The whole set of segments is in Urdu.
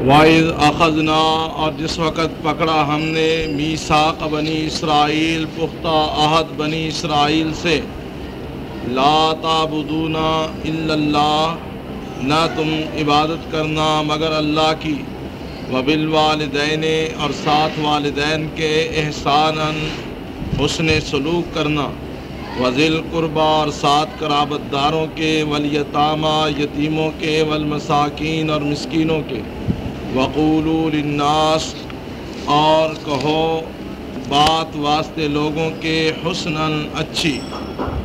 وَإِذْ أَخَذْنَا، اور جس وقت پکڑا ہم نے، میثاق بنی اسرائیل، پختہ عہد بنی اسرائیل سے، لا تعبدون الا اللہ، نہ تم عبادت کرنا مگر اللہ کی، وبالوالدین، اور ساتھ والدین کے، احساناً حسن سلوک کرنا، وذی القربی، اور ساتھ قرابت داروں کے، والیتامی، یتیموں کے، والمساکین، اور مسکینوں کے، وقولوا للناس، اور کہو بات واسطے لوگوں کے، حسناً اچھی،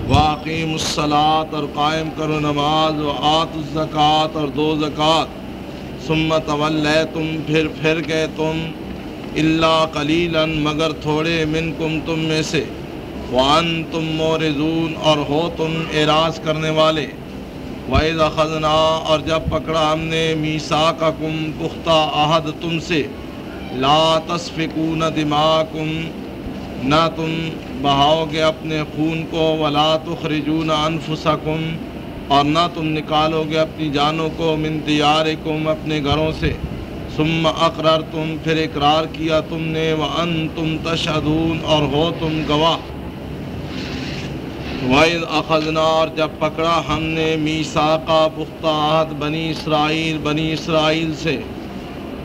واقیموا الصلاۃ، اور قائم کرو نماز، وآتوا الزکوٰۃ، اور دو زکوٰۃ، ثم تولیتم، پھر گئے تم، الا قلیلا، مگر تھوڑے، منکم، تم میں سے، وانتم معرضون، اور ہو تم اعراض کرنے والے، وَإِذْ أَخَذْنَا، اور جب پکڑا ہم نے، میثاقکم، پختہ عہد تم سے، لا تسفکون دماءکم، نہ تم بہاؤ گے اپنے خون کو، ولا تخرجون انفسکم، اور نہ تم نکالو گے اپنی جانوں کو، من دیارکم، اپنے گھروں سے، ثم اقررتم، پھر اقرار کیا تم نے، وانتم تشہدون، اور ہو تم گواہ، وَإِذْ أَخَذْنَا، اور جب پکڑا ہم نے، میثاقا، پختہ عہد بنی اسرائیل سے،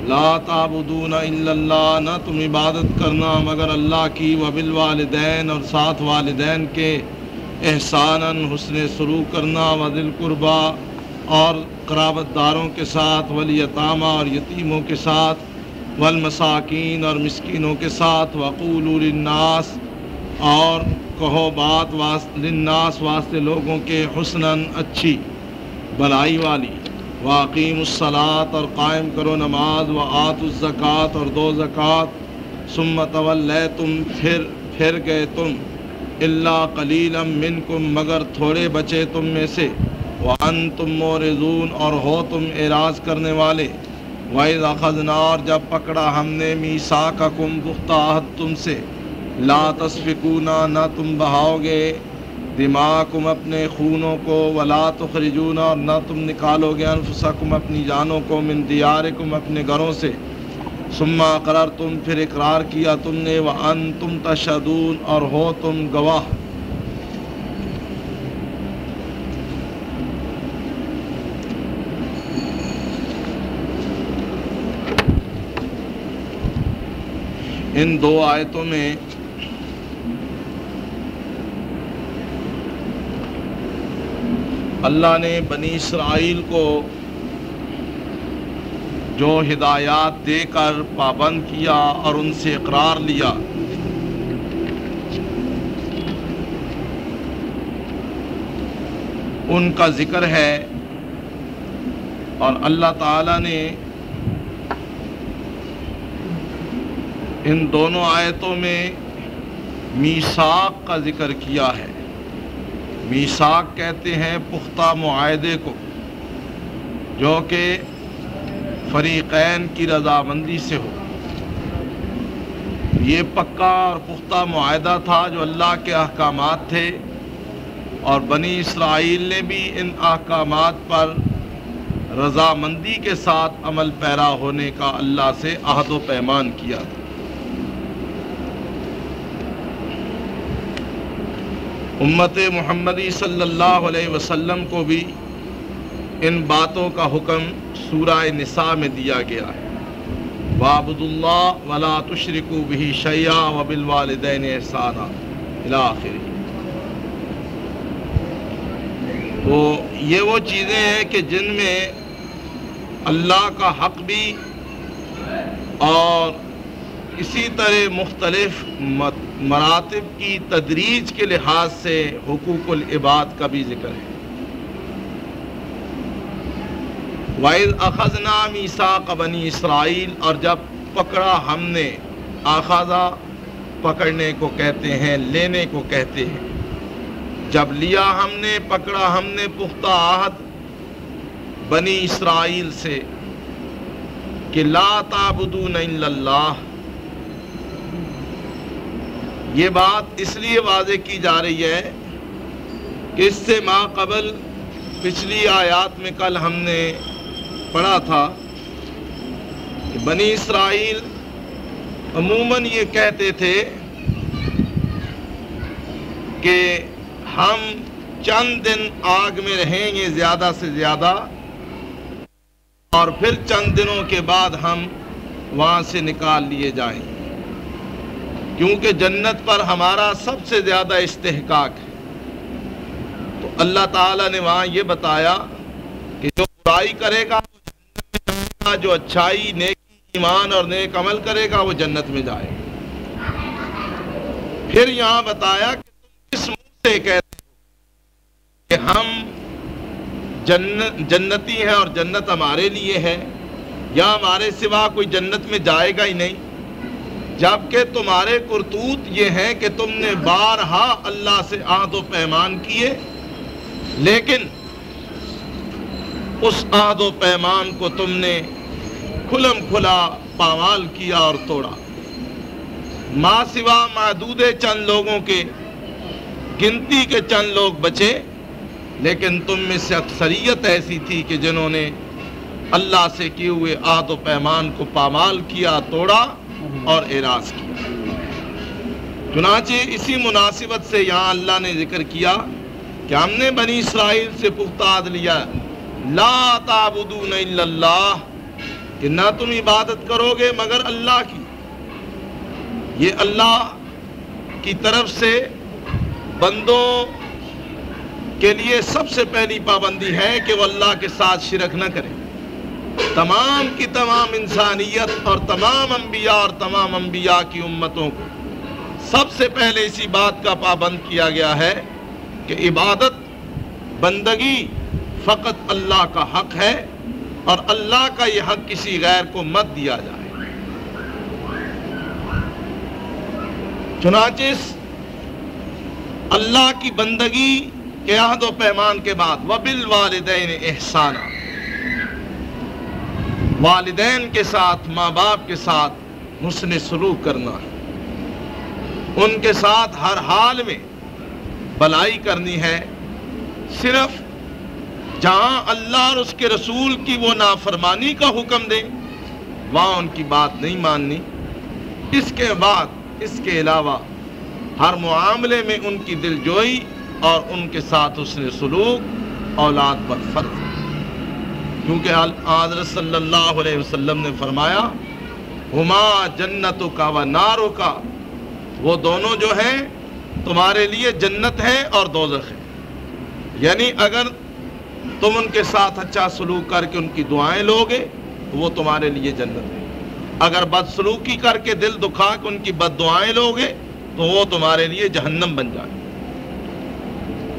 لا تعبدون الا اللہ، نہ تم عبادت کرنا مگر اللہ کی، وبالوالدین، اور ساتھ والدین کے، احساناً حسن سلوک کرنا، وذی القربی، اور قرابت داروں کے ساتھ، والیتامی، اور یتیموں کے ساتھ، والمساکین، اور مسکینوں کے ساتھ، وقولوا للناس، اور کہو بات للناس، واسطے لوگوں کے، حسناً اچھی، بھلائی والی، واقیموا الصلاۃ، اور قائم کرو نماز، وآتوا الزکوٰۃ، اور دو زکوٰۃ، ثم تولیتم، پھر گئے تم، الا قلیلا منکم، مگر تھوڑے بچے تم میں سے، وانتم معرضون، اور ہو تم اعراض کرنے والے، وَإِذْ أَخَذْنَا، اور جب پکڑا ہم نے، میثاقکم، پختہ عہد تم سے، لا تسفکون، نہ تم بہاؤ گے، دماءکم، اپنے خونوں کو، ولا تخرجون، اور نہ تم نکالو گے، انفسکم، اپنی جانوں کو، من دیارکم، اپنے گھروں سے، ثم اقررتم، پھر اقرار کیا تم نے، وانتم تشہدون، اور ہو تم گواہ، ان دو آیتوں میں اللہ نے بنی اسرائیل کو جو ہدایات دے کر پابند کیا اور ان سے اقرار لیا، ان کا ذکر ہے، اور اللہ تعالیٰ نے ان دونوں آیتوں میں میثاق کا ذکر کیا ہے۔ میثاق کہتے ہیں پختہ معاہدے کو، جو کہ فریقین کی رضامندی سے ہو۔ یہ پکا اور پختہ معاہدہ تھا جو اللہ کے احکامات تھے، اور بنی اسرائیل نے بھی ان احکامات پر رضامندی کے ساتھ عمل پیرا ہونے کا اللہ سے عہد و پیمان کیا تھا۔ امت محمدی صلی اللہ علیہ وسلم کو بھی ان باتوں کا حکم سورہ نساء میں دیا گیا ہے، وَاعْبُدُوا اللَّهَ وَلَا تُشْرِكُوا بِهِ شَيْئًا وَبِالْوَالِدَيْنِ إِحْسَانًا إِلَىٰ آخِرِهِ۔ تو یہ وہ چیزیں ہیں کہ جن میں اللہ کا حق بھی، اور اسی طرح مختلف مراتب کی تدریج کے لحاظ سے حقوق العباد کا بھی ذکر ہے۔ وَإِذْ أَخَذْنَا مِيثَاقَ بَنِي اسرائیل، اور جب پکڑا ہم نے، آخذہ پکڑنے کو کہتے ہیں، لینے کو کہتے ہیں، جب لیا ہم نے، پکڑا ہم نے، پختہ عہد بنی اسرائیل سے کہ لا تعبدون الا اللہ۔ یہ بات اس لیے واضح کی جا رہی ہے کہ اس سے ما قبل پچھلی آیات میں کل ہم نے پڑھا تھا کہ بنی اسرائیل عموماً یہ کہتے تھے کہ ہم چند دن آگ میں رہیں گے زیادہ سے زیادہ، اور پھر چند دنوں کے بعد ہم وہاں سے نکال لیے جائیں گے، کیونکہ جنت پر ہمارا سب سے زیادہ استحقاق ہے۔ تو اللہ تعالیٰ نے وہاں یہ بتایا کہ جو برائی کرے گا وہ جنت میں جائے گا، جو اچھائی، نیکی، ایمان اور نیک عمل کرے گا وہ جنت میں جائے گا۔ پھر یہاں بتایا کہ تم کس منہ سے کہتے ہو کہ ہم جنتی ہیں اور جنت ہمارے لیے ہے، یا ہمارے سوا کوئی جنت میں جائے گا ہی نہیں، جبکہ تمہارے کرتوت یہ ہیں کہ تم نے بارہا اللہ سے عہد و پیمان کیے، لیکن اس عہد و پیمان کو تم نے کھلم کھلا پامال کیا اور توڑا۔ ماں سوا محدود چند لوگوں کے، گنتی کے چند لوگ بچے، لیکن تم میں سے اکثریت ایسی تھی کہ جنہوں نے اللہ سے کیے ہوئے عہد و پیمان کو پامال کیا، توڑا اور اعراض کیا۔ چنانچہ اسی مناسبت سے یہاں اللہ نے ذکر کیا کہ ہم نے بنی اسرائیل سے پختہ عہد لیا، لا تعبدون الا اللہ، کہ نہ تم عبادت کرو گے مگر اللہ کی۔ یہ اللہ کی طرف سے بندوں کے لیے سب سے پہلی پابندی ہے کہ وہ اللہ کے ساتھ شرک نہ کریں۔ تمام کی تمام انسانیت اور تمام انبیاء اور تمام انبیاء کی امتوں کو سب سے پہلے اسی بات کا پابند کیا گیا ہے کہ عبادت، بندگی فقط اللہ کا حق ہے، اور اللہ کا یہ حق کسی غیر کو مت دیا جائے۔ چنانچہ اللہ کی بندگی کے عہد و پیمان کے بعد وَبِالْوَالِدَيْنِ إِحْسَانًا، والدین کے ساتھ، ماں باپ کے ساتھ حسن سلوک کرنا ہے، ان کے ساتھ ہر حال میں بھلائی کرنی ہے۔ صرف جہاں اللہ اور اس کے رسول کی وہ نافرمانی کا حکم دیں وہاں ان کی بات نہیں ماننی، اس کے بعد اس کے علاوہ ہر معاملے میں ان کی دلجوئی اور ان کے ساتھ حسن سلوک اولاد پر فرض ہے، کیونکہ حضرت صلی اللہ علیہ وسلم نے فرمایا ہما جنتک و نارک، وہ دونوں جو ہیں تمہارے لیے جنت ہے اور دوزخ ہے۔ یعنی اگر تم ان کے ساتھ اچھا سلوک کر کے ان کی دعائیں لوگے تو وہ تمہارے لیے جنت ہے، اگر بد سلوکی کر کے دل دکھا کے ان کی بد دعائیں لوگے تو وہ تمہارے لیے جہنم بن جائے۔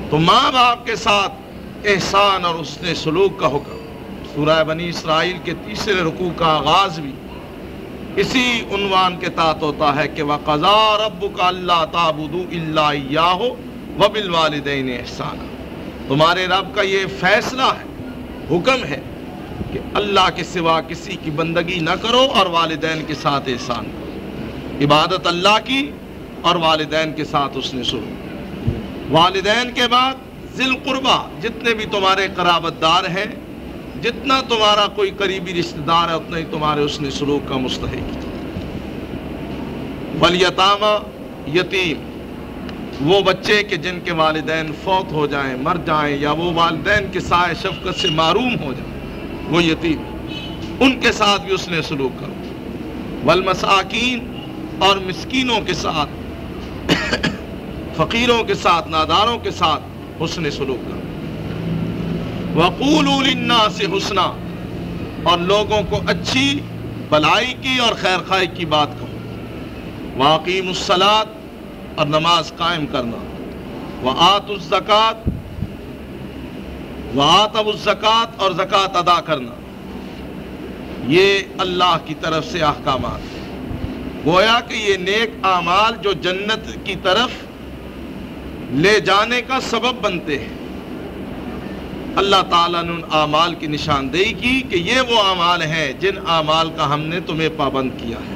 تو ماں باپ کے ساتھ احسان اور حسن سلوک کا حکم سورہ بنی اسرائیل کے تیسرے رکوع کا آغاز بھی اسی عنوان کے تحت ہوتا ہے کہ وَقَضَىٰ رَبُّكَ أَلَّا تَعْبُدُوا إِلَّا إِيَّاهُ وَبِالْوَالِدَيْنِ إِحْسَانًا، تمہارے رب کا یہ فیصلہ ہے، حکم ہے کہ اللہ کے سوا کسی کی بندگی نہ کرو اور والدین کے ساتھ احسان کرو۔ عبادت اللہ کی اور والدین کے ساتھ حسن سلوک۔ والدین کے بعد ذی القربہ، جتنے بھی تمہارے قرابت دار ہیں، جتنا تمہارا کوئی قریبی رشتہ دار ہے اتنا ہی تمہارے حسن سلوک کا مستحق ہے۔ والیتامى، یتیم، وہ بچے کہ جن کے والدین فوت ہو جائیں، مر جائیں، یا وہ والدین کے سائے شفقت سے محروم ہو جائیں، وہ یتیم، ان کے ساتھ بھی حسن سلوک کرو۔ والمساکین، اور مسکینوں کے ساتھ، فقیروں کے ساتھ، ناداروں کے ساتھ حسن سلوک کرو۔ وَقُولُوا لِلنَّاسِ حُسْنًا، اور لوگوں کو اچھی بھلائی کی اور خیر خواہی کی بات کہو۔ وَأَقِیمُوا الصَّلَاةَ، اور نماز قائم کرنا۔ وَآتُوا الزَّکَاةَ، وَآتَوُا الزَّکَاةَ، اور زکوٰۃ ادا کرنا۔ یہ اللہ کی طرف سے احکامات ہیں، گویا کہ یہ نیک اعمال جو جنت کی طرف لے جانے کا سبب بنتے ہیں۔ اللہ تعالیٰ نے ان اعمال کی نشاندہی کی کہ یہ وہ اعمال ہیں جن اعمال کا ہم نے تمہیں پابند کیا ہے،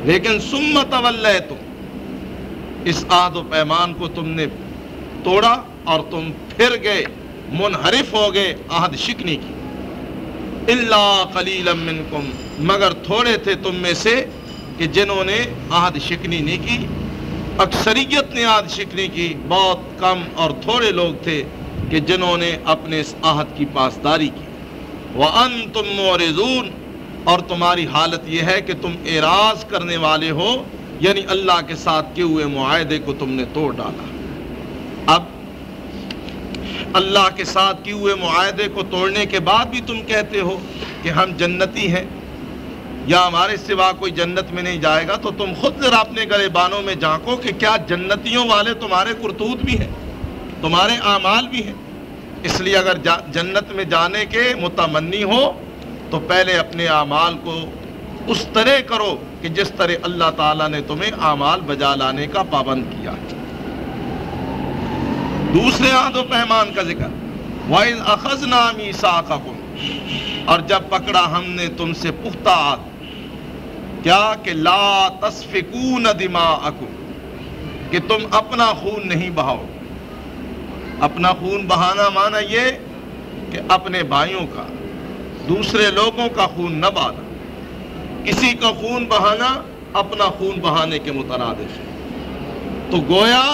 لیکن ثم تولیتم، اس عہد و پیمان کو تم نے توڑا اور تم پھر گئے، منحرف ہو گئے عہد شکنی کی۔ الا قلیلا منکم، مگر تھوڑے تھے تم میں سے کہ جنہوں نے عہد شکنی نہیں کی، اکثریت نے عہد شکنی کی، بہت کم اور تھوڑے لوگ تھے کہ جنہوں نے اپنے اس عہد کی پاسداری کی۔ وَأَنْتُمْ مُعْرِضُونَ، اور تمہاری حالت یہ ہے کہ تم اعراض کرنے والے ہو، یعنی اللہ کے ساتھ کیے ہوئے معاہدے کو تم نے توڑ ڈالا۔ اب اللہ کے ساتھ کیے ہوئے معاہدے کو توڑنے کے بعد بھی تم کہتے ہو کہ ہم جنتی ہیں یا ہمارے سوا کوئی جنت میں نہیں جائے گا، تو تم خود ذرا اپنے گریبانوں میں جھانکو کہ کیا جنتیوں والے تمہارے کرتوت بھی ہیں، تمہارے اعمال بھی ہیں۔ اس لیے اگر جنت میں جانے کے متمنی ہو تو پہلے اپنے اعمال کو اس طرح کرو کہ جس طرح اللہ تعالیٰ نے تمہیں اعمال بجا لانے کا پابند کیا ہے۔ دوسرے عہد و پیمان کا ذکر، وَإِذْ أَخَذْنَا مِيثَاقَكُمْ، اور جب پکڑا ہم نے تم سے پختہ عہد، کیا کہ لا تسفکون دماءکم، کہ تم اپنا خون نہیں بہاؤ۔ اپنا خون بہانا معنی یہ کہ اپنے بھائیوں کا، دوسرے لوگوں کا خون نہ بہانا۔ کسی کا خون بہانا اپنا خون بہانے کے مترادف ہے۔ تو گویا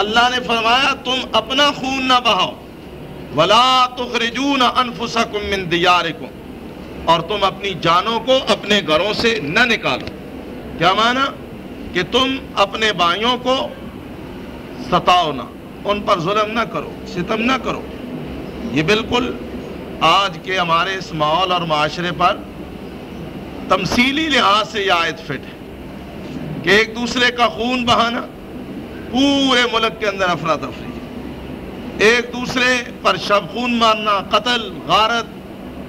اللہ نے فرمایا تم اپنا خون نہ بہاؤ، وَلَا تُخْرِجُونَ أَنفُسَكُم مِّن دِيَارِكُمْ، اور تم اپنی جانوں کو اپنے گھروں سے نہ نکالو۔ کیا معنی؟ کہ تم اپنے بھائیوں کو ستاؤ نہ، ان پر ظلم نہ کرو، ستم نہ کرو۔ یہ بالکل آج کے ہمارے اس ماحول اور معاشرے پر تمثیلی لحاظ سے یہ آیت فٹ ہے کہ ایک دوسرے کا خون بہانا، پورے ملک کے اندر افراتفری، ایک دوسرے پر شب خون مارنا، قتل، غارت،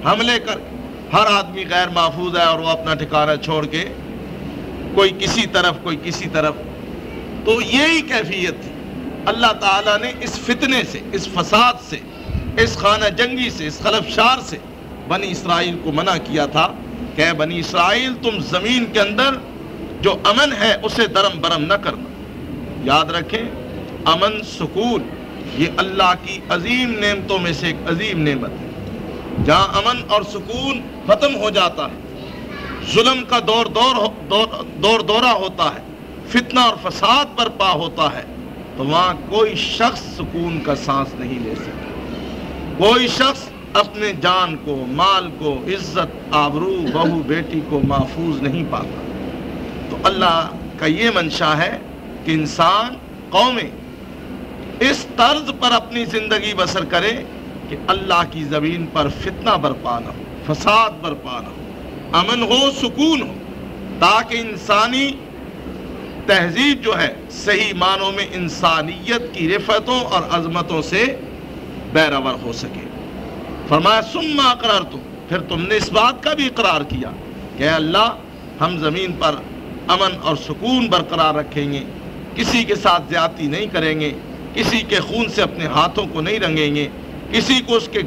حملے کر، ہر آدمی غیر محفوظ ہے اور وہ اپنا ٹھکانہ چھوڑ کے کوئی کسی طرف کوئی کسی طرف۔ تو یہی کیفیت تھی۔ اللہ تعالیٰ نے اس فتنے سے، اس فساد سے، اس خانہ جنگی سے، اس خلفشار سے بنی اسرائیل کو منع کیا تھا کہ اے بنی اسرائیل تم زمین کے اندر جو امن ہے اسے درم برم نہ کرنا۔ یاد رکھیں، امن، سکون، یہ اللہ کی عظیم نعمتوں میں سے ایک عظیم نعمت ہے۔ جہاں امن اور سکون ختم ہو جاتا ہے، ظلم کا دورہ ہوتا ہے، فتنہ اور فساد برپا ہوتا ہے، تو وہاں کوئی شخص سکون کا سانس نہیں لے سکتا۔ کوئی شخص اپنے جان کو، مال کو، عزت، آبرو، بہو بیٹی کو محفوظ نہیں پاتا۔ تو اللہ کا یہ منشا ہے کہ انسان، قومیں اس طرز پر اپنی زندگی بسر کرے کہ اللہ کی زمین پر فتنہ برپا نہ ہو، فساد برپا نہ ہو، امن ہو، سکون ہو، تاکہ انسانی تہذیب جو ہے صحیح معنوں میں انسانیت کی رفتوں اور عظمتوں سے بیرور ہو سکے۔ فرمایا ثم اقررتم، پھر تم نے اس بات کا بھی اقرار کیا کہ اللہ ہم زمین پر امن اور سکون برقرار رکھیں گے، کسی کے ساتھ زیادتی نہیں کریں گے، کسی کے خون سے اپنے ہاتھوں کو نہیں رنگیں گے، کسی کو اس کے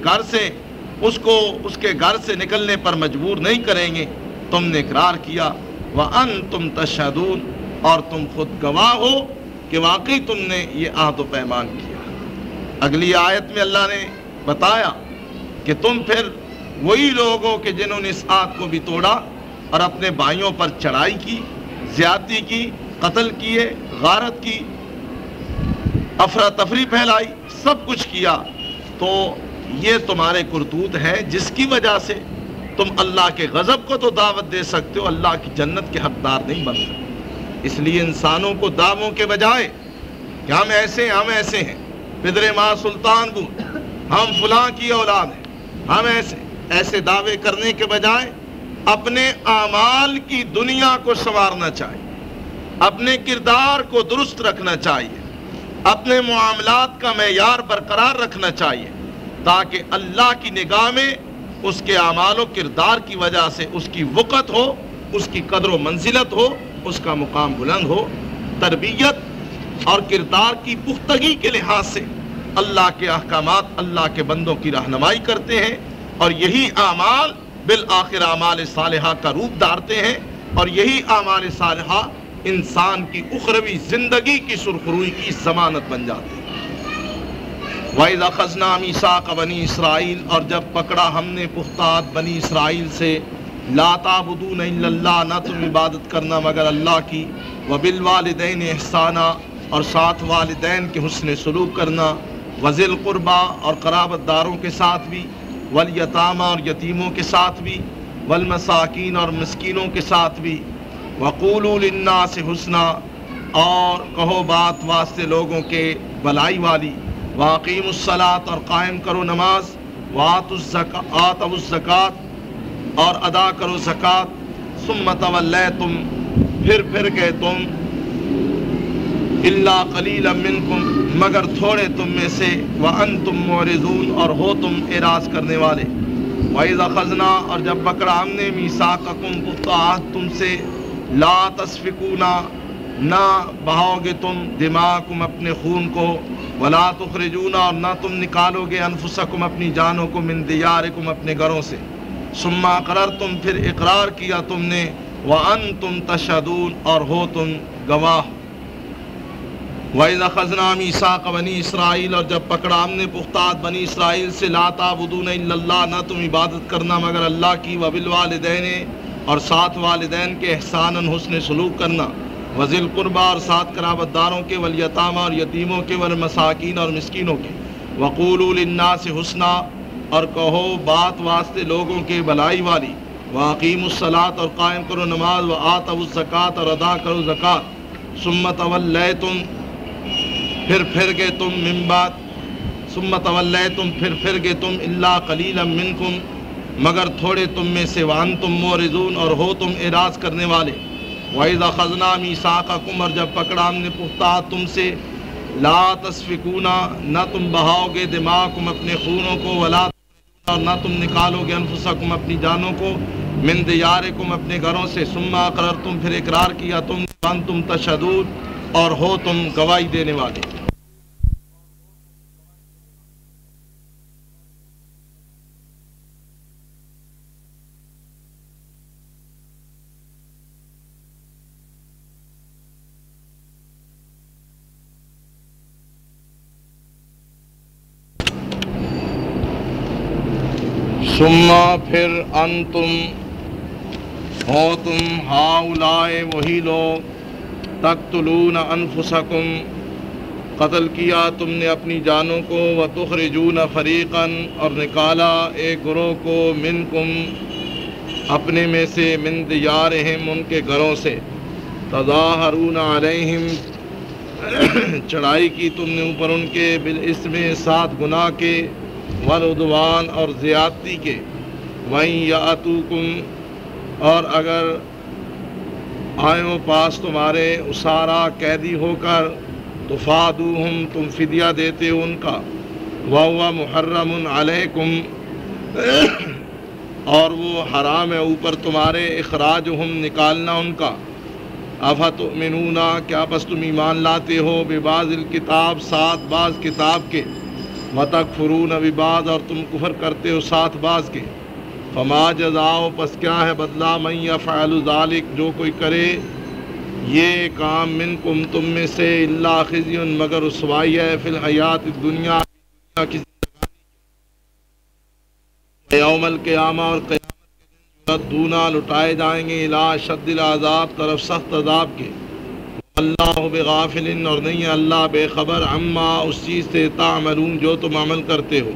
گھر سے نکلنے پر مجبور نہیں کریں گے۔ تم نے اقرار کیا، وَأَنْتُمْ تَشْهَدُونَ، اور تم خود گواہ ہو کہ واقعی تم نے یہ عہد و پیمان کیا۔ اگلی آیت میں اللہ نے بتایا کہ تم پھر وہی لوگ ہو کہ جنہوں نے اس عہد کو بھی توڑا اور اپنے بھائیوں پر چڑھائی کی، زیادتی کی، قتل کیے، غارت کی، افراتفری پھیلائی، سب کچھ کیا۔ تو یہ تمہارے کرتوت ہے جس کی وجہ سے تم اللہ کے غضب کو تو دعوت دے سکتے ہو، اللہ کی جنت کے حقدار نہیں بن سکتے۔ اس لیے انسانوں کو دعووں کے بجائے کہ ہم ایسے ہیں، پدر ماں سلطان بود، ہم فلاں کی اولاد ہیں، ہم ایسے دعوے کرنے کے بجائے اپنے اعمال کی دنیا کو سنوارنا چاہیے، اپنے کردار کو درست رکھنا چاہیے، اپنے معاملات کا معیار برقرار رکھنا چاہیے، تاکہ اللہ کی نگاہ میں اس کے اعمال و کردار کی وجہ سے اس کی وقت ہو، اس کی قدر و منزلت ہو، اس کا مقام بلند ہو۔ تربیت اور کردار کی پختگی کے لحاظ سے اللہ کے احکامات اللہ کے بندوں کی رہنمائی کرتے ہیں، اور یہی اعمال بالآخر اعمال صالحہ کا روپ دھارتے ہیں، اور یہی اعمال صالحہ انسان کی اخروی زندگی کی سرخروئی کی ضمانت بن جاتی ہے۔ وَإِذْ أَخَذْنَا مِيثَاقَ بَنِي اسرائیل، اور جب پکڑا ہم نے پختہ عہد بنی اسرائیل سے، لا تعبدون الا اللہ، نہ تم عبادت کرنا مگر اللہ کی، وبالوالدین احسانا، اور ساتھ والدین کے حسن سلوک کرنا، وذی القربیٰ، اور قرابت داروں کے ساتھ بھی، والیتامى، اور یتیموں کے ساتھ بھی، والمساکین، اور مسکینوں کے ساتھ بھی، وقولوا للناس حسنا، اور کہو بات واسطے لوگوں کے بلائی والی، واقیموا الصلاۃ، اور قائم کرو نماز، وآتوا الزکوٰۃ، اور ادا کرو زکوٰۃ، ثم تولیتم، پھر گئے تم، الا قلیلا منکم، مگر تھوڑے تم میں سے، وانتم معرضون، اور ہو تم اعراض کرنے والے۔ وَإِذْ أَخَذْنَا، اور جب پکڑا ہم نے، میثاقکم، پختہ عہد تم سے، لا تسفکون، نہ بہاؤ گے تم، دماءکم، اپنے خون کو، ولا تخرجون، اور نہ تم نکالو گے، انفسکم، اپنی جانوں کو، من دیارکم، اپنے گھروں سے، ثم اقررتم، پھر اقرار کیا تم نے، وانتم تشہدون، اور ہو تم گواہ۔ وَإِذْ أَخَذْنَا مِيثَاقَ بَنِي اسرائیل، اور جب پکڑا ہم نے پختہ عہد بنی اسرائیل سے، لا تعبدون الا اللہ، نہ تم عبادت کرنا مگر اللہ کی، وبالوالدین، اور ساتھ والدین کے، احساناً، حسن سلوک کرنا، وذی القربیٰ، اور ساتھ قرابت داروں کے، والیتامى، اور یتیموں کے، والمساکین، اور مسکینوں کے، وقولوا للناس حسنا، اور کہو بات واسطے لوگوں کے بلائی والی، واقیموا الصلاۃ، اور قائم کرو نماز، وآتوا الزکوٰۃ، اور ادا کرو زکوٰۃ، ثم تولیتم، پھر گئے تم، من بعد، ثم تولیتم، پھر گئے تم، الا قلیلا منکم، مگر تھوڑے تم میں سے، وانتم معرضون، اور ہو تم اعراض کرنے والے۔ وَإِذْ أَخَذْنَا مِيثَاقَكُمْ، اور جب پکڑا ہم نے پختہ عہد تم سے، لا تسفکون، نہ تم بہاؤ گے، دماءکم، اپنے خونوں کو، ولا تخرجون، اور نہ تم نکالو گے، انفسکم، اپنی جانوں کو، من دیارکم، اپنے گھروں سے، ثم اقررتم، پھر اقرار کیا تم، وانتم تشہدون، اور ہو تم گواہی دینے والے۔ ثم، پھر، انتم، ہو تم، ہؤلاء، وہی لوگ، تقتلون انفسکم، قتل کیا تم نے اپنی جانوں کو، وتخرجون فریقا، اور نکالا ایک گروہ کو، منکم، اپنے میں سے، من دیارہم، ان کے گھروں سے، تظاہرون علیہم، چڑھائی کی تم نے اوپر ان کے، بالاسم، ساتھ گناہ کے، والعدوان، اور زیادتی کے، وَإِن یأتوکم، اور اگر آئیں پاس تمہارے، اسارا، قیدی ہو کر، تفادوہم، تم فدیہ دیتے ہو ان کا، وَهُوَ مُحَرَّمٌ عَلَيْكُمْ، اور وہ حرام ہے اوپر تمہارے، اخراجہم، نکالنا ان کا، افتؤمنون، کیا بس تم ایمان لاتے ہو، ببعض الکتاب، ساتھ بعض کتاب کے، وتکفرون ببعض، اور تم کفر کرتے ہو ساتھ بعض کے، فما جزاؤ، پس کیا ہے بدلہ، من یفعل ذلک، جو کوئی کرے یہ کام، منکم، تم میں سے، الا خزی، مگر رسوائی ہے، فی الحیات الدنیا، دنیا کی زندگانی، یوم القیامہ، اور قیامت کے دن، یردون، لٹائے جائیں گے، الی اشد العذاب، طرف سخت عذاب کے، اللہ بغافل، اور نہیں ہے اللہ بے خبر، عما، اس چیز سے، تعملون، جو تم عمل کرتے ہو۔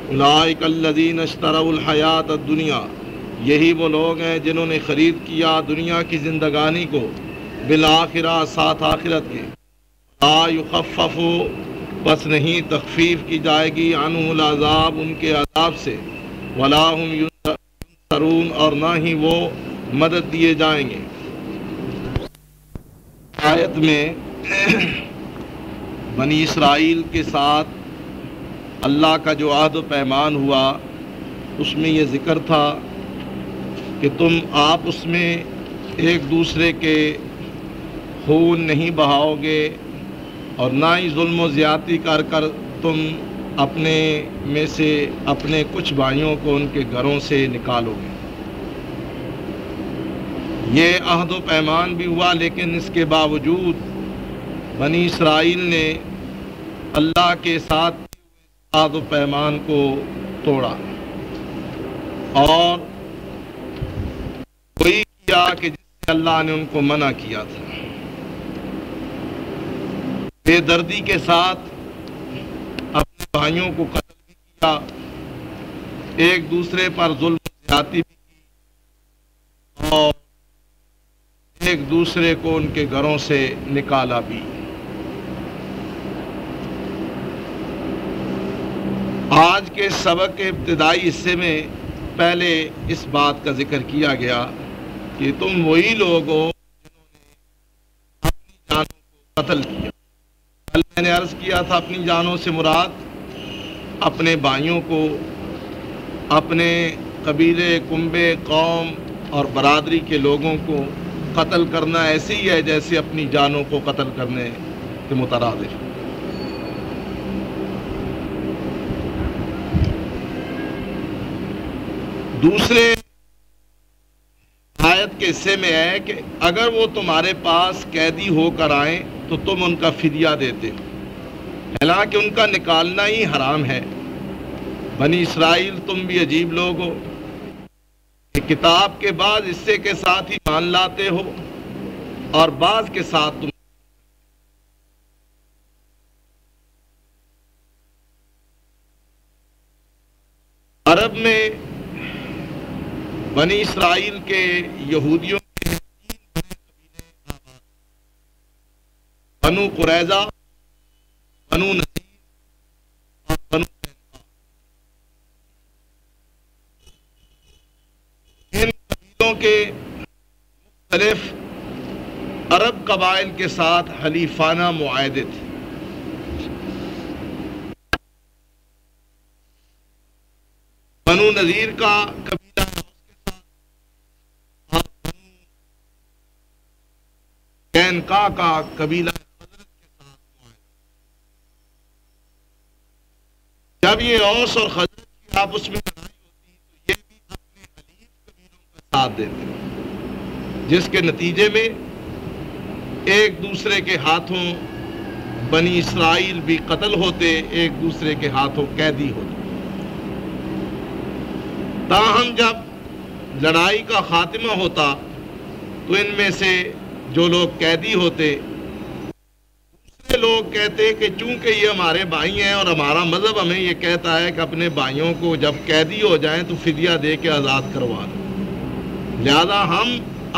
اولئک الذین اشتروا الحیات الدنیا، یہی وہ لوگ ہیں جنہوں نے خرید کیا دنیا کی زندگانی کو، بالآخرہ، ساتھ آخرت کے، لا یخفف، پس نہیں تخفیف کی جائے گی، عنہم العذاب، ان کے عذاب سے، ولا هم ینصرون، اور نہ ہی وہ مدد دیے جائیں گے۔ آیت میں بنی اسرائیل کے ساتھ اللہ کا جو عہد و پیمان ہوا، اس میں یہ ذکر تھا کہ تم آپس میں ایک دوسرے کے خون نہیں بہاؤ گے، اور نہ ہی ظلم و زیادتی کر تم اپنے میں سے اپنے کچھ بھائیوں کو ان کے گھروں سے نکالو گے۔ یہ عہد و پیمان بھی ہوا، لیکن اس کے باوجود بنی اسرائیل نے اللہ کے ساتھ عہد و پیمان کو توڑا اور وہی کیا کہ جس سے اللہ نے ان کو منع کیا تھا۔ بے دردی کے ساتھ اپنے بھائیوں کو قتل بھی کیا، ایک دوسرے پر ظلم و زیادتی بھی کی اور ایک دوسرے کو ان کے گھروں سے نکالا بھی۔ آج کے سبق کے ابتدائی حصے میں پہلے اس بات کا ذکر کیا گیا کہ تم وہی لوگ ہو جنہوں نے اپنی جانوں کو قتل کیا۔ کل میں نے عرض کیا تھا اپنی جانوں سے مراد اپنے بھائیوں کو، اپنے قبیلے، کنبے، قوم اور برادری کے لوگوں کو قتل کرنا ایسے ہی ہے جیسے اپنی جانوں کو قتل کرنے کے مترادف۔ دوسرے آیت کے حصے میں ہے کہ اگر وہ تمہارے پاس قیدی ہو کر آئیں تو تم ان کا فدیہ دیتے ہو، حالانکہ ان کا نکالنا ہی حرام ہے۔ بنی اسرائیل تم بھی عجیب لوگ ہو کہ کتاب کے بعض حصے کے ساتھ ہی مان لاتے ہو اور بعض کے ساتھ تم عرب میں بنی اسرائیل کے یہودیوں کے تین بڑے قبیلے آباد، بنو قریظہ، بنو نذیر اور بنو قینقاع۔ ان قبیلوں کے مختلف عرب قبائل کے ساتھ حلیفانہ معاہدے تھے۔ بنو نذیر کا قبیلہ قینقاع کا قبیلہ حضرت کے ساتھ معاہدہ۔ جب یہ اوس اور خزرج کی آپس میں لڑائی ہوتی تو یہ بھی اپنے حلیف قبیلوں کا ساتھ دیتے، جس کے نتیجے میں ایک دوسرے کے ہاتھوں بنی اسرائیل بھی قتل ہوتے، ایک دوسرے کے ہاتھوں قیدی ہوتے۔ تاہم جب لڑائی کا خاتمہ ہوتا تو ان میں سے جو لوگ قیدی ہوتے، دوسرے لوگ کہتے کہ چونکہ یہ ہمارے بھائی ہیں اور ہمارا مذہب ہمیں یہ کہتا ہے کہ اپنے بھائیوں کو جب قیدی ہو جائیں تو فدیہ دے کے آزاد کروا دیں، لہذا ہم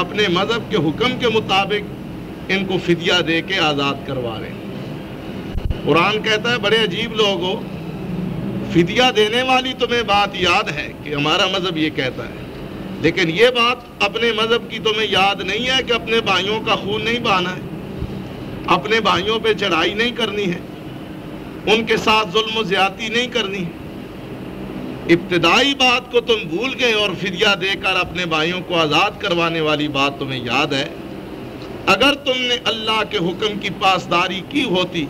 اپنے مذہب کے حکم کے مطابق ان کو فدیہ دے کے آزاد کروا رہے ہیں۔ قرآن کہتا ہے بڑے عجیب لوگ ہو، فدیہ دینے والی تمہیں بات یاد ہے کہ ہمارا مذہب یہ کہتا ہے، لیکن یہ بات اپنے مذہب کی تمہیں یاد نہیں ہے کہ اپنے بھائیوں کا خون نہیں بہانا ہے، اپنے بھائیوں پہ چڑھائی نہیں کرنی ہے، ان کے ساتھ ظلم و زیادتی نہیں کرنی ہے۔ ابتدائی بات کو تم بھول گئے اور فدیہ دے کر اپنے بھائیوں کو آزاد کروانے والی بات تمہیں یاد ہے۔ اگر تم نے اللہ کے حکم کی پاسداری کی ہوتی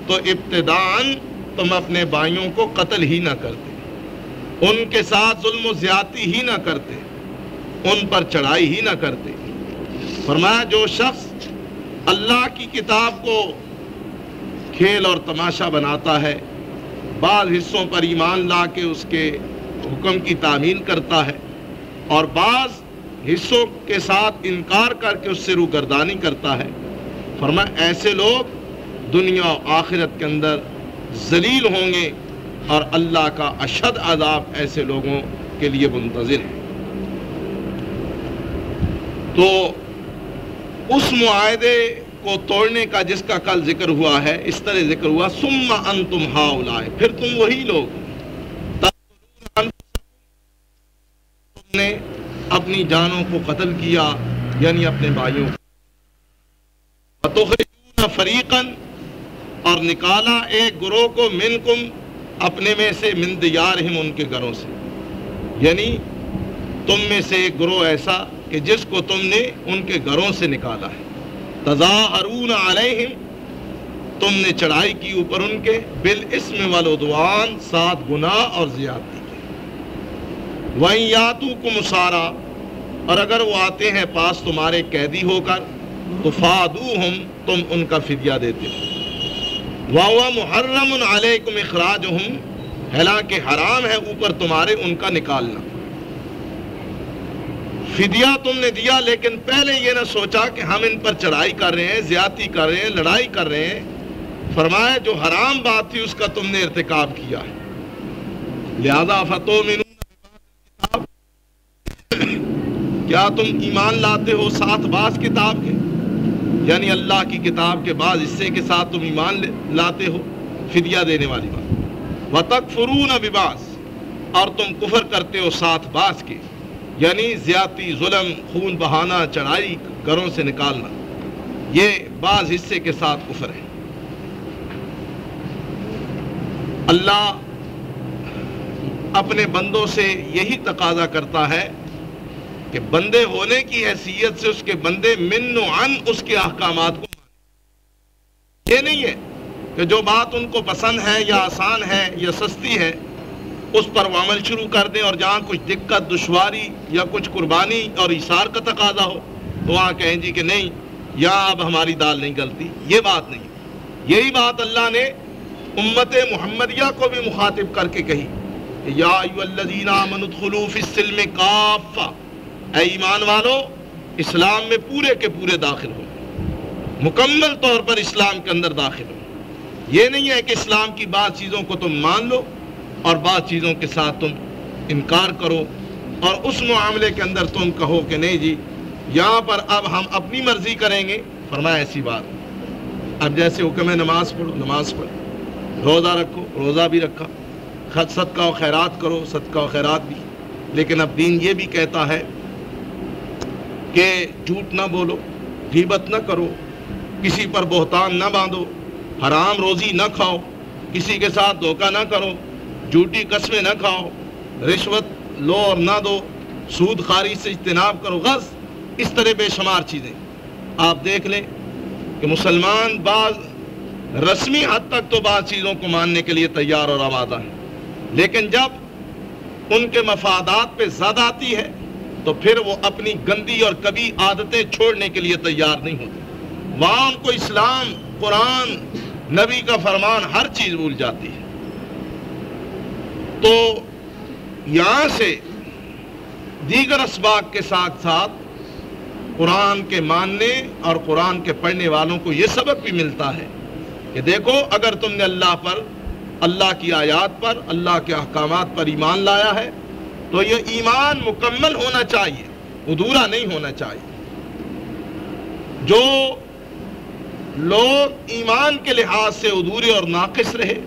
تو ابتداً تم اپنے بھائیوں کو قتل ہی نہ کرتے، ان کے ساتھ ظلم و زیادتی ہی نہ کرتے، ان پر چڑھائی ہی نہ کرتے۔ فرمایا جو شخص اللہ کی کتاب کو کھیل اور تماشا بناتا ہے، بعض حصوں پر ایمان لا کے اس کے حکم کی تعمیل کرتا ہے اور بعض حصوں کے ساتھ انکار کر کے اس سے روگردانی کرتا ہے، فرمایا ایسے لوگ دنیا و آخرت کے اندر ذلیل ہوں گے اور اللہ کا اشد عذاب ایسے لوگوں کے لیے منتظر ہے۔ تو اس معاہدے کو توڑنے کا جس کا کل ذکر ہوا ہے، اس طرح ذکر ہوا ثم انتم ہؤلاء، پھر تم وہی لوگ تم نے اپنی جانوں کو قتل کیا، یعنی اپنے بھائیوں کو، وتخرجون فریقا، اور نکالا ایک گروہ کو منکم، اپنے میں سے، من دیارہم، ان کے گھروں سے، یعنی تم میں سے ایک گروہ ایسا کہ جس کو تم نے ان کے گھروں سے نکالا ہے۔ تظاہرون علیہم، تم نے چڑھائی کی اوپر ان کے، بالاسم والعدوان، ساتھ گناہ اور زیادتی کے۔ وَإِن یَأْتُوکُمْ أُسَارَىٰ، اور اگر وہ آتے ہیں پاس تمہارے قیدی ہو کر، تو فادوہم، تم ان کا فدیہ دیتے ہو۔ وَهُوَ مُحَرَّمٌ عَلَيْكُمْ إِخْرَاجُهُمْ، حالانکہ حرام ہے اوپر تمہارے ان کا نکالنا۔ فدیہ تم نے دیا لیکن پہلے یہ نہ سوچا کہ ہم ان پر چڑھائی کر رہے ہیں، زیادتی کر رہے ہیں، لڑائی کر رہے ہیں۔ فرمایا جو حرام بات تھی اس کا تم نے ارتکاب کیا ہے، لہذا فتؤمنون بالکتاب، کیا تم ایمان لاتے ہو ساتھ بعض کتاب کے، یعنی اللہ کی کتاب کے بعض حصے کے ساتھ تم ایمان لاتے ہو، فدیہ دینے والی بات۔ وَتَكْفُرُونَ بِبَعْضٍ، اور تم کفر کرتے ہو ساتھ بعض کے، یعنی زیادتی، ظلم، خون بہانا، چڑھائی، گھروں سے نکالنا، یہ بعض حصے کے ساتھ کفر ہے۔ اللہ اپنے بندوں سے یہی تقاضا کرتا ہے کہ بندے ہونے کی حیثیت سے اس کے بندے من و عن اس کے احکامات کو مانیں۔ یہ نہیں ہے کہ جو بات ان کو پسند ہے یا آسان ہے یا سستی ہے اس پر وہ عمل شروع کر دیں، اور جہاں کچھ دقت، دشواری یا کچھ قربانی اور ایثار کا تقاضا ہو تو وہاں کہیں جی کہ نہیں، یہاں اب ہماری دال نہیں گلتی۔ یہ بات نہیں، یہی بات اللہ نے امت محمدیہ کو بھی مخاطب کر کے کہی، یا ایھا الذین آمنوا ادخلوا فی السلم کافہ، اے ایمان والو اسلام میں پورے کے پورے داخل ہو، مکمل طور پر اسلام کے اندر داخل ہو۔ یہ نہیں ہے کہ اسلام کی بعض چیزوں کو تم مان لو اور بعض چیزوں کے ساتھ تم انکار کرو، اور اس معاملے کے اندر تم کہو کہ نہیں جی یہاں پر اب ہم اپنی مرضی کریں گے۔ فرمایا ایسی بات، اب جیسے حکم ہے نماز پڑھو، نماز پڑھو، روزہ رکھو، روزہ بھی رکھا، صدقہ و خیرات کرو، صدقہ و خیرات بھی، لیکن اب دین یہ بھی کہتا ہے کہ جھوٹ نہ بولو، غیبت نہ کرو، کسی پر بہتان نہ باندھو، حرام روزی نہ کھاؤ، کسی کے ساتھ دھوکہ نہ کرو، جھوٹی قسمیں نہ کھاؤ، رشوت لو اور نہ دو، سود خواری سے اجتناب کرو، غصب، اس طرح بے شمار چیزیں۔ آپ دیکھ لیں کہ مسلمان بعض رسمی حد تک تو بعض چیزوں کو ماننے کے لیے تیار اور آمادہ ہیں، لیکن جب ان کے مفادات پہ زد آتی ہے تو پھر وہ اپنی گندی اور کبھی عادتیں چھوڑنے کے لیے تیار نہیں ہوتے۔ وہاں ان کو اسلام، قرآن، نبی کا فرمان، ہر چیز بھول جاتی ہے۔ تو یہاں سے دیگر اسباق کے ساتھ ساتھ قرآن کے ماننے اور قرآن کے پڑھنے والوں کو یہ سبق بھی ملتا ہے کہ دیکھو اگر تم نے اللہ پر، اللہ کی آیات پر، اللہ کے احکامات پر ایمان لایا ہے تو یہ ایمان مکمل ہونا چاہیے، ادھورا نہیں ہونا چاہیے۔ جو لوگ ایمان کے لحاظ سے ادھورے اور ناقص رہے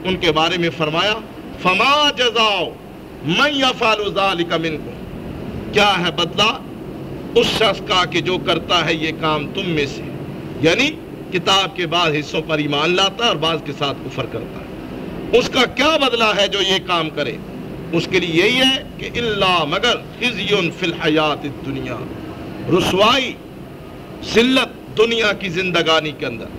ان کے بارے میں فرمایا فما جزاء من یفعل ذلک منکم، کیا ہے بدلہ اس شخص کا کہ جو کرتا ہے یہ کام تم میں سے، یعنی کتاب کے بعض حصوں پر ایمان لاتا ہے اور بعض کے ساتھ کفر کرتا ہے، اس کا کیا بدلہ ہے جو یہ کام کرے؟ اس کے لیے یہی ہے کہ الا مگر خزی فی الحیات الدنیا، رسوائی، ذلت دنیا کی زندگانی کے اندر،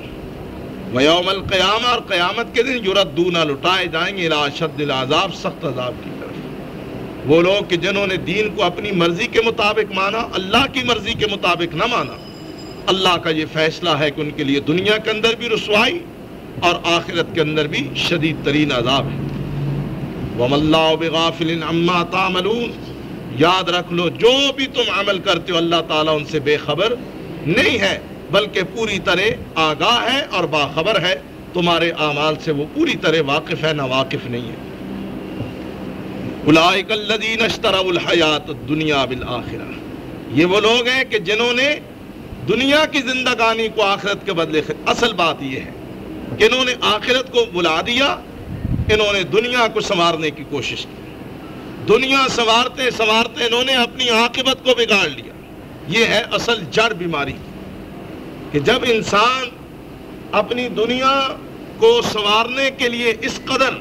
ویوم القیامہ، اور قیامت کے دن یردون، لٹائے جائیں گے الی اشد العذاب، سخت عذاب کی طرف۔ وہ لوگ کہ جنہوں نے دین کو اپنی مرضی کے مطابق مانا، اللہ کی مرضی کے مطابق نہ مانا، اللہ کا یہ فیصلہ ہے کہ ان کے لیے دنیا کے اندر بھی رسوائی اور آخرت کے اندر بھی شدید ترین عذاب ہے۔ وَمَا اللَّهُ بِغَافِلٍ عَمَّا تَعْمَلُونَ، یاد رکھ لو جو بھی تم عمل کرتے ہو اللہ تعالیٰ ان سے بے خبر نہیں ہے، بلکہ پوری طرح آگاہ ہے اور باخبر ہے، تمہارے اعمال سے وہ پوری طرح واقف ہے، نہ واقف نہیں ہے۔ اولئک الذین اشتروا الحیات الدنیا بالآخرہ، یہ وہ لوگ ہیں کہ جنہوں نے دنیا کی زندگانی کو آخرت کے بدلے، اصل بات یہ ہے کہ انہوں نے آخرت کو بلا دیا، انہوں نے دنیا کو سنوارنے کی کوشش کی، دنیا سنوارتے سنوارتے انہوں نے اپنی عاقبت کو بگاڑ لیا۔ یہ ہے اصل جڑ بیماری کہ جب انسان اپنی دنیا کو سنوارنے کے لیے اس قدر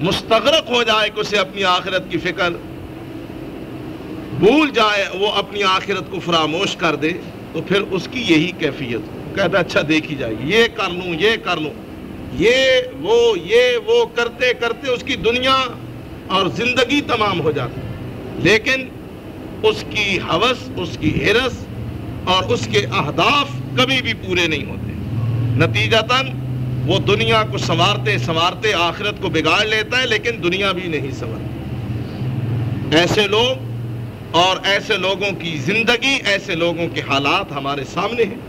مستغرق ہو جائے کہ اسے اپنی آخرت کی فکر بھول جائے، وہ اپنی آخرت کو فراموش کر دے، تو پھر اس کی یہی کیفیت کہتا ہے اچھا دیکھی جائے گی، یہ کر لوں، یہ کر لوں، یہ وہ کرتے کرتے اس کی دنیا اور زندگی تمام ہو جاتی، لیکن اس کی ہوس، اس کی ہرس اور اس کے اہداف کبھی بھی پورے نہیں ہوتے۔ نتیجتاً وہ دنیا کو سنوارتے سنوارتے آخرت کو بگاڑ لیتا ہے، لیکن دنیا بھی نہیں سنورتی۔ ایسے لوگ اور ایسے لوگوں کی زندگی، ایسے لوگوں کے حالات ہمارے سامنے ہیں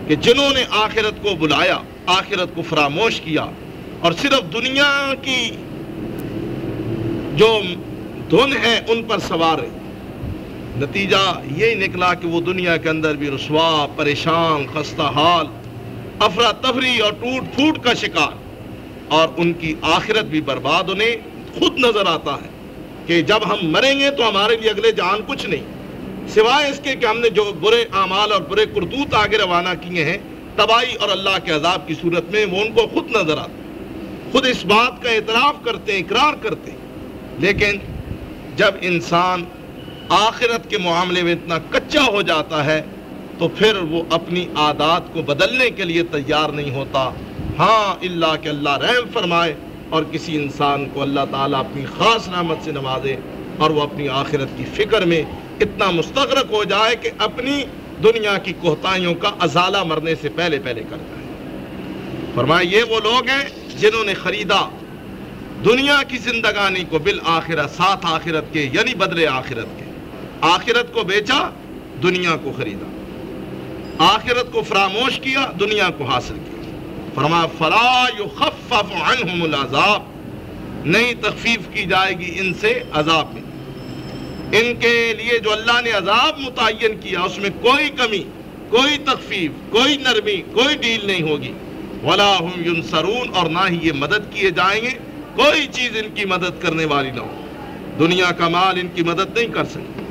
کہ جنہوں نے آخرت کو بلایا، آخرت کو فراموش کیا اور صرف دنیا کی جو دھن ہے ان پر سوار ہے۔ نتیجہ یہی نکلا کہ وہ دنیا کے اندر بھی رسوا، پریشان، خستہ حال، افراتفری اور ٹوٹ پھوٹ کا شکار، اور ان کی آخرت بھی برباد انہیں خود نظر آتا ہے کہ جب ہم مریں گے تو ہمارے لیے اگلے جہان کچھ نہیں، سوائے اس کے کہ ہم نے جو برے اعمال اور برے کرتوت آگے روانہ کیے ہیں، تباہی اور اللہ کے عذاب کی صورت میں وہ ان کو خود نظر آتا ہے، خود اس بات کا اعتراف کرتے ہیں، اقرار کرتے ہیں۔ لیکن جب انسان آخرت کے معاملے میں اتنا کچا ہو جاتا ہے تو پھر وہ اپنی عادات کو بدلنے کے لیے تیار نہیں ہوتا، ہاں اللہ کہ اللہ رحم فرمائے اور کسی انسان کو اللہ تعالیٰ اپنی خاص رحمت سے نوازے اور وہ اپنی آخرت کی فکر میں اتنا مستغرق ہو جائے کہ اپنی دنیا کی کوتاہیوں کا ازالہ مرنے سے پہلے کر جائے۔ فرمایا یہ وہ لوگ ہیں جنہوں نے خریدا دنیا کی زندگانی کو بالآخرہ، ساتھ آخرت کے یعنی بدلے آخرت کے، آخرت کو بیچا، دنیا کو خریدا، آخرت کو فراموش کیا، دنیا کو حاصل کیا۔ فرمایا فلا یخفف عنہم العذاب، نہیں تخفیف کی جائے گی ان سے عذاب میں، ان کے لیے جو اللہ نے عذاب متعین کیا اس میں کوئی کمی، کوئی تخفیف، کوئی نرمی، کوئی ڈیل نہیں ہوگی۔ ولا ہم ینصرون، اور نہ ہی یہ مدد کیے جائیں گے، کوئی چیز ان کی مدد کرنے والی نہ ہو، دنیا کا مال ان کی مدد نہیں کر سکے۔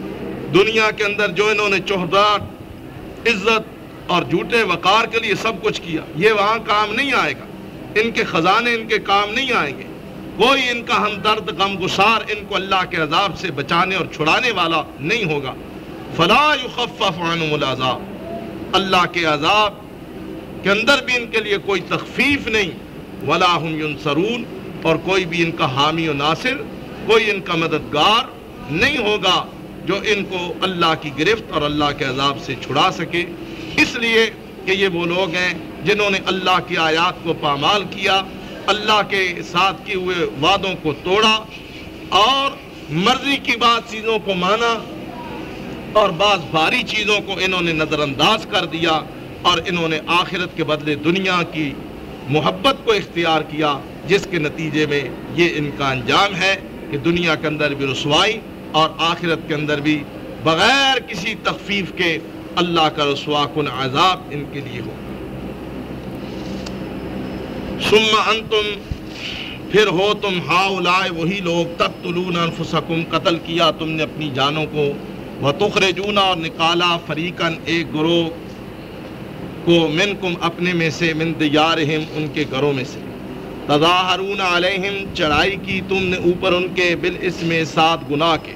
دنیا کے اندر جو انہوں نے شہرت، عزت اور جھوٹے وقار کے لیے سب کچھ کیا، یہ وہاں کام نہیں آئے گا، ان کے خزانے ان کے کام نہیں آئیں گے، کوئی ان کا ہمدرد غم گسار ان کو اللہ کے عذاب سے بچانے اور چھڑانے والا نہیں ہوگا۔ فلا یخفف عنہم العذاب، اللہ کے عذاب کے اندر بھی ان کے لیے کوئی تخفیف نہیں، ولا ہم ینصرون، اور کوئی بھی ان کا حامی و ناصر، کوئی ان کا مددگار نہیں ہوگا جو ان کو اللہ کی گرفت اور اللہ کے عذاب سے چھڑا سکے، اس لیے کہ یہ وہ لوگ ہیں جنہوں نے اللہ کی آیات کو پامال کیا، اللہ کے ساتھ کیے ہوئے وعدوں کو توڑا اور مرضی کی بعض چیزوں کو مانا اور بعض بھاری چیزوں کو انہوں نے نظر انداز کر دیا، اور انہوں نے آخرت کے بدلے دنیا کی محبت کو اختیار کیا، جس کے نتیجے میں یہ ان کا انجام ہے کہ دنیا کے اندر بھی رسوائی اور آخرت کے اندر بھی بغیر کسی تخفیف کے اللہ کا رسوا کن عذاب ان کے لیے ہو۔ ثم انتم، پھر ہو تم ہؤلاء وہی لوگ، تقتلون انفسکم، قتل کیا تم نے اپنی جانوں کو، وتخرجون، اور نکالا، فریقاً ایک گروہ کو، منکم اپنے میں سے، من دیارہم ان کے گھروں میں سے، تظاہرون علیہم چڑھائی کی تم نے اوپر ان کے، بالاسم ساتھ گناہ کے،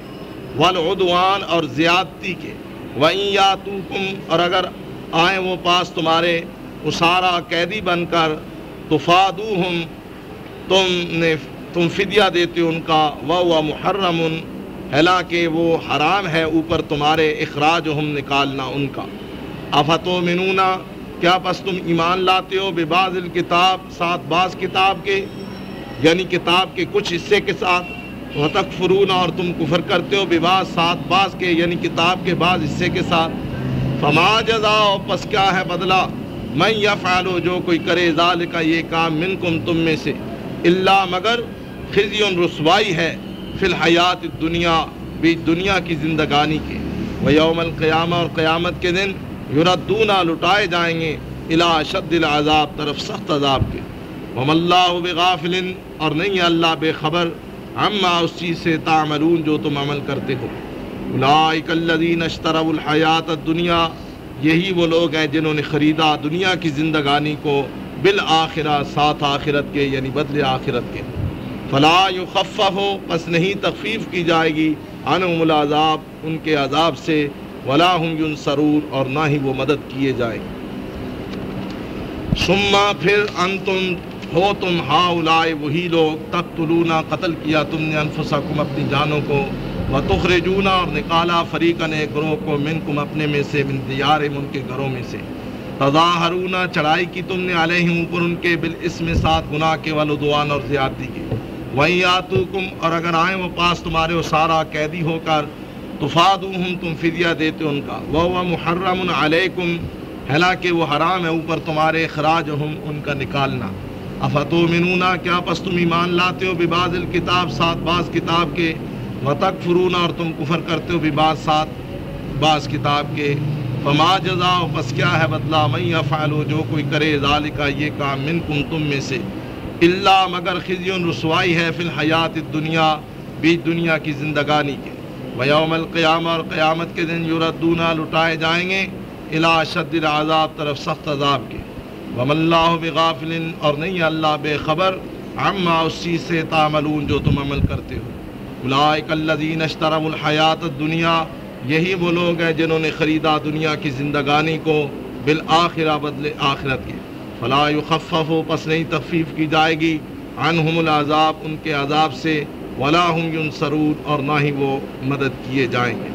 والعدوان اور زیادتی کے، وَإِن یَأْتُوکُم، اور اگر آئیں وہ پاس تمہارے، اسارا قیدی بن کر، تفادوہم، تم فدیہ دیتے ان کا، وَهُوَ مُحَرَّمٌ، حالانکہ وہ حرام ہے اوپر تمہارے، اخراجہم نکالنا ان کا، افتؤمنون، کیا پس تم ایمان لاتے ہو، ببعض الکتاب، ساتھ بعض کتاب کے، یعنی کتاب کے کچھ حصے کے ساتھ، وتکفرون، اور تم کفر کرتے ہو، ببعض، ساتھ بعض کے، یعنی کتاب کے بعض حصے کے ساتھ، فما جزاء، پس کیا ہے بدلہ، من یفعل، جو کوئی کرے، ذالک، یہ کام، منکم، تم میں سے، الا، مگر، خزی، رسوائی ہے، فی الحیات الدنیا، بیچ دنیا کی زندگانی کے، ویوم القیامہ، اور قیامت کے دن، یردون، لٹائے جائیں گے، الی اشد العذاب، طرف سخت عذاب کے، وما اللہ بغافل، اور نہیں ہے اللہ بے خبر، عما، اس چیز سے، تعملون، جو تم عمل کرتے ہو۔ اولئک الذین اشتروا الحیات الدنیا، یہی وہ لوگ ہیں جنہوں نے خریدا دنیا کی زندگانی کو، بالآخرہ، ساتھ آخرت کے، یعنی بدلے آخرت کے، فلا یخفف، پس نہیں تخفیف کی جائے گی، عنہم العذاب، ان کے عذاب سے، ولا ہم ینصرون، اور نہ ہی وہ مدد کیے جائیں۔ ثم، پھر، انتم، ہو تم ہؤلاء وہی لوگ، تقتلون، قتل کیا تم نے، انفسکم، اپنی جانوں کو، وتخرجون، اور نکالا، فریقاً ایک گروہ کو، منکم اپنے میں سے، من دیارہم ان کے گھروں میں سے، تظاہرون چڑھائی کی تم نے علیہم اوپر ان کے بالاسم ساتھ گناہ کے والعدوان اور زیادتی کے وَإِن يَأْتُوكُمْ اور اگر آئیں وہ پاس تمہارے اسارا قیدی ہو کر تفادوہم تم فدیہ دیتے ان کا وَهُوَ مُحَرَّمٌ عَلَيْكُمْ حالانکہ وہ حرام ہے اوپر تمہارے اخراجہم ان کا نکالنا افتؤمنون کیا پس تم ایمان لاتے ہو ببعض الکتاب ساتھ بعض کتاب کے وتکفرون اور تم کفر کرتے ہو ببعض ساتھ بعض کتاب کے فما جزاء پس کیا ہے بدلہ من یفعل جو کوئی کرے ذالک یہ کام منکم تم میں سے الا مگر خزی رسوائی ہے فی الحیات الدنیا بیچ دنیا کی زندگانی کے ویوم القیامہ اور قیامت کے دن یردون لٹائے جائیں گے الی اشد العذاب طرف سخت عذاب کے وما اللہ بغافل اور نہیں اللہ بے خبر عما اس چیز سے تعملون جو تم عمل کرتے ہو اولئک الذین اشتروا الحیات الدنیا یہی وہ لوگ ہیں جنہوں نے خریدا دنیا کی زندگانی کو بالآخرہ بدلے آخرت کے فلا یخفف پس نہیں تخفیف کی جائے گی عنہم العذاب ان کے عذاب سے ولا ہم ینصرون اور نہ ہی وہ مدد کیے جائیں گے